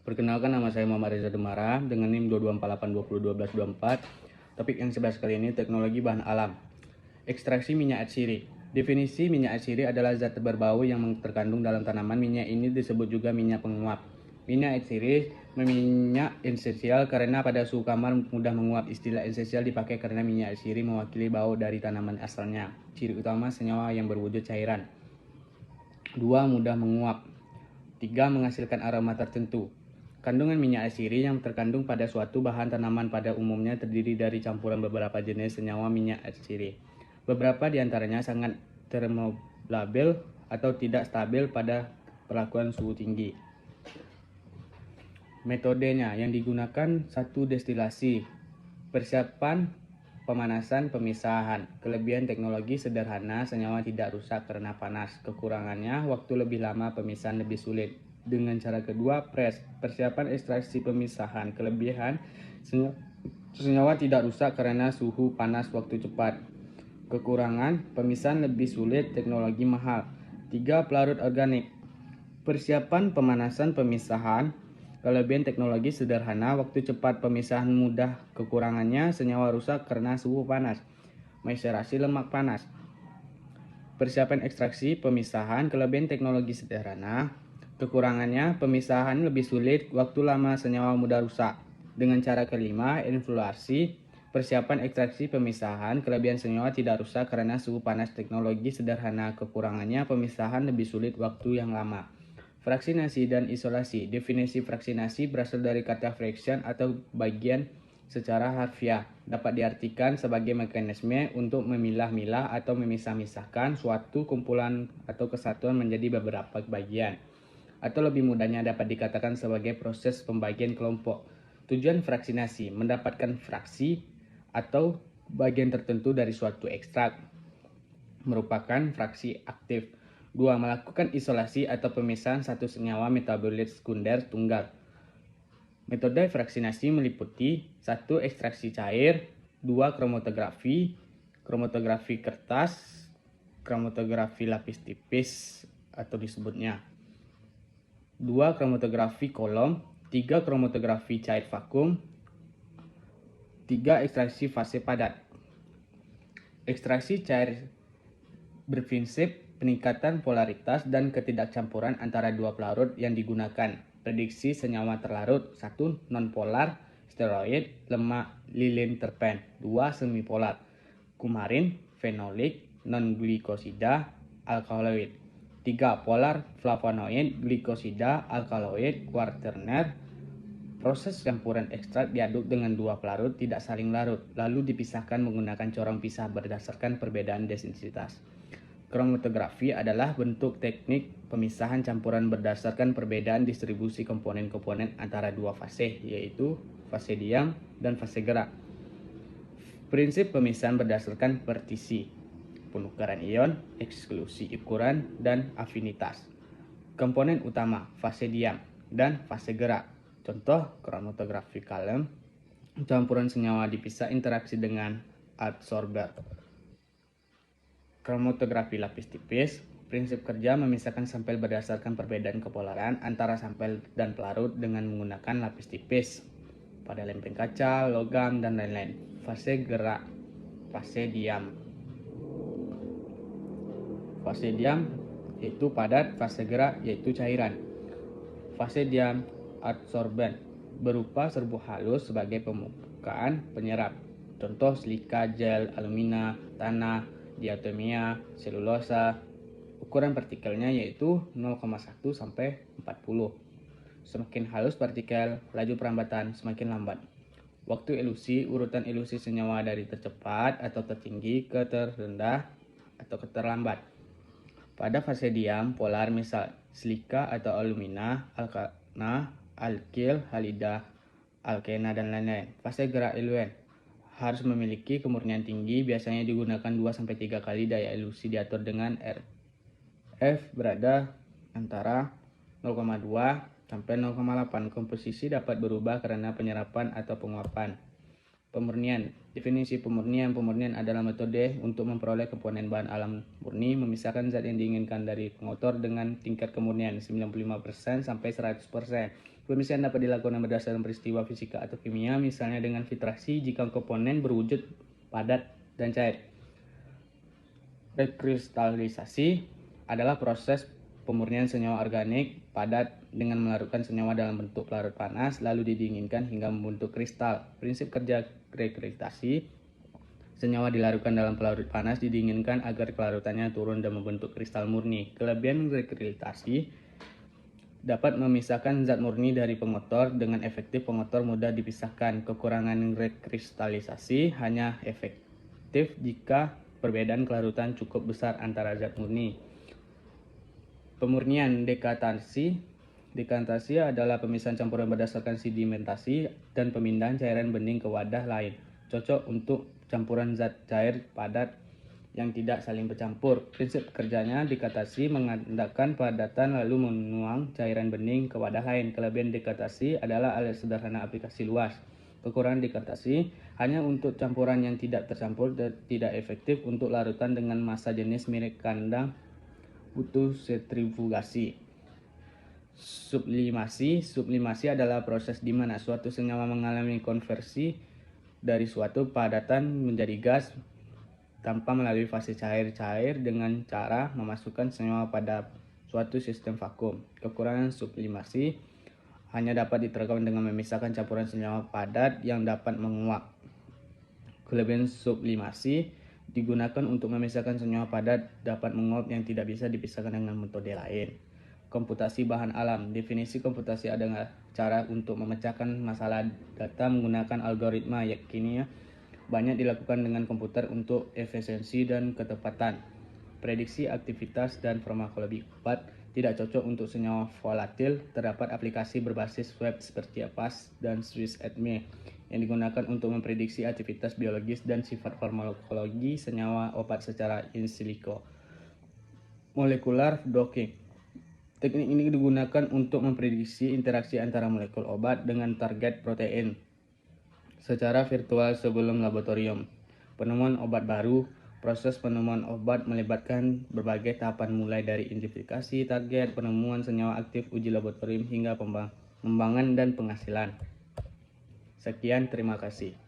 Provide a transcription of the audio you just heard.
Perkenalkan, nama saya Muhammad Reza Demara dengan NIM 22482201224. Topik yang sebelah kali ini teknologi bahan alam. Ekstraksi minyak atsiri. Definisi minyak atsiri adalah zat berbau yang terkandung dalam tanaman. Minyak ini disebut juga minyak penguap. Minyak atsiri minyak esensial karena pada suhu kamar mudah menguap. Istilah esensial dipakai karena minyak atsiri mewakili bau dari tanaman asalnya. Ciri utama senyawa yang berwujud cairan. 2. Mudah menguap. 3. Menghasilkan aroma tertentu. Kandungan minyak atsiri yang terkandung pada suatu bahan tanaman pada umumnya terdiri dari campuran beberapa jenis senyawa minyak atsiri. Beberapa di antaranya sangat termolabil atau tidak stabil pada perlakuan suhu tinggi. Metodenya yang digunakan: 1. Destilasi. Persiapan pemanasan pemisahan. Kelebihan teknologi sederhana, senyawa tidak rusak karena panas. Kekurangannya, waktu lebih lama, pemisahan lebih sulit. Dengan cara kedua, press. Persiapan ekstraksi pemisahan. Kelebihan, senyawa tidak rusak karena suhu panas, waktu cepat. Kekurangan, pemisahan lebih sulit, teknologi mahal. 3. Pelarut organik. Persiapan pemanasan pemisahan. Kelebihan teknologi sederhana, waktu cepat, pemisahan mudah. Kekurangannya, senyawa rusak karena suhu panas. Macerasi lemak panas. Persiapan ekstraksi pemisahan. Kelebihan teknologi sederhana, kekurangannya, pemisahan lebih sulit, waktu lama, senyawa mudah rusak. Dengan cara kelima, influasi. Persiapan ekstraksi pemisahan. Kelebihan senyawa tidak rusak karena suhu panas, teknologi sederhana. Kekurangannya, pemisahan lebih sulit, waktu yang lama. Fraksinasi dan isolasi. Definisi fraksinasi berasal dari kata fraction atau bagian. Secara harfiah dapat diartikan sebagai mekanisme untuk memilah-milah atau memisah-misahkan suatu kumpulan atau kesatuan menjadi beberapa bagian. Atau lebih mudahnya dapat dikatakan sebagai proses pembagian kelompok. Tujuan fraksinasi: mendapatkan fraksi atau bagian tertentu dari suatu ekstrak, merupakan fraksi aktif. 2. Melakukan isolasi atau pemisahan satu senyawa metabolit sekunder tunggal. Metode fraksinasi meliputi: 1. Ekstraksi cair. 2. Kromatografi. Kromatografi kertas. Kromatografi lapis tipis atau disebutnya. 2. Kromatografi kolom. 3. Kromatografi cair vakum. 3. Ekstraksi fase padat. Ekstraksi cair berprinsip peningkatan polaritas dan ketidakcampuran antara dua pelarut yang digunakan. Prediksi senyawa terlarut: 1. Nonpolar, steroid, lemak, lilin, terpen. 2. Semipolar, kumarin, fenolik, non-glikosida, alkaloid. 3. Polar, flavonoid, glikosida, alkaloid, kuarterner. Proses campuran ekstrak diaduk dengan dua pelarut tidak saling larut, lalu dipisahkan menggunakan corong pisah berdasarkan perbedaan densitas. Kromatografi adalah bentuk teknik pemisahan campuran berdasarkan perbedaan distribusi komponen-komponen antara dua fase, yaitu fase diam dan fase gerak. Prinsip pemisahan berdasarkan partisi, penukaran ion, eksklusi ukuran, dan afinitas. Komponen utama: fase diam dan fase gerak. Contoh kromatografi kalem: campuran senyawa dipisah interaksi dengan adsorber. Kromatografi lapis tipis. Prinsip kerja: memisahkan sampel berdasarkan perbedaan kepolaran antara sampel dan pelarut dengan menggunakan lapis tipis pada lempeng kaca, logam, dan lain-lain. Fase gerak. Fase diam. Fase diam yaitu padat, fase gerak yaitu cairan. Fase diam adsorben, berupa serbuk halus sebagai permukaan penyerap. Contoh silika, gel, alumina, tanah, diatomia, selulosa. Ukuran partikelnya yaitu 0,1 sampai 40. Semakin halus partikel, laju perambatan semakin lambat. Waktu elusi: urutan elusi senyawa dari tercepat atau tertinggi ke terendah atau ke terlambat. Pada fase diam polar, misal silika atau alumina, alkana, alkil, halida, alkena, dan lain-lain. Fase gerak eluen harus memiliki kemurnian tinggi, biasanya digunakan 2-3 kali daya elusi diatur dengan RF berada antara 0,2 sampai 0,8. Komposisi dapat berubah karena penyerapan atau penguapan. Pemurnian. Definisi pemurnian: pemurnian adalah metode untuk memperoleh komponen bahan alam murni, memisahkan zat yang diinginkan dari pengotor dengan tingkat kemurnian 95% sampai 100%. Pemisahan dapat dilakukan berdasarkan peristiwa fisika atau kimia, misalnya dengan filtrasi jika komponen berwujud padat dan cair. Rekristalisasi adalah proses pemurnian senyawa organik padat dengan melarutkan senyawa dalam bentuk pelarut panas lalu didinginkan hingga membentuk kristal. Prinsip kerja rekristalisasi: senyawa dilarutkan dalam pelarut panas didinginkan agar kelarutannya turun dan membentuk kristal murni. Kelebihan rekristalisasi: dapat memisahkan zat murni dari pengotor dengan efektif, pengotor mudah dipisahkan. Kekurangan rekristalisasi: hanya efektif jika perbedaan kelarutan cukup besar antara zat murni. Pemurnian dekantasi. Dekantasi adalah pemisahan campuran berdasarkan sedimentasi dan pemindahan cairan bening ke wadah lain. Cocok untuk campuran zat cair padat yang tidak saling bercampur. Prinsip kerjanya: dekantasi mengandalkan padatan lalu menuang cairan bening ke wadah lain. Kelebihan dekantasi adalah alat sederhana, aplikasi luas. Kekurangan dekantasi: hanya untuk campuran yang tidak tercampur dan tidak efektif untuk larutan dengan massa jenis mirip kandang, butuh sentrifugasi. Sublimasi. Sublimasi adalah proses di mana suatu senyawa mengalami konversi dari suatu padatan menjadi gas tanpa melalui fase cair-cair dengan cara memasukkan senyawa pada suatu sistem vakum. Kekurangan sublimasi: hanya dapat diterapkan dengan memisahkan campuran senyawa padat yang dapat menguap. Kelebihan sublimasi: digunakan untuk memisahkan senyawa padat dapat menguap yang tidak bisa dipisahkan dengan metode lain. Komputasi bahan alam. Definisi komputasi adalah cara untuk memecahkan masalah data menggunakan algoritma kimia. Banyak dilakukan dengan komputer untuk efisiensi dan ketepatan. Prediksi aktivitas dan farmakologi obat. Tidak cocok untuk senyawa volatil. Terdapat aplikasi berbasis web seperti Avast dan SwissAdme yang digunakan untuk memprediksi aktivitas biologis dan sifat farmakologi senyawa obat secara in silico. Molecular docking. Teknik ini digunakan untuk memprediksi interaksi antara molekul obat dengan target protein secara virtual sebelum laboratorium. Penemuan obat baru. Proses penemuan obat melibatkan berbagai tahapan mulai dari identifikasi target, penemuan senyawa aktif, uji laboratorium, hingga pengembangan dan penghasilan. Sekian, terima kasih.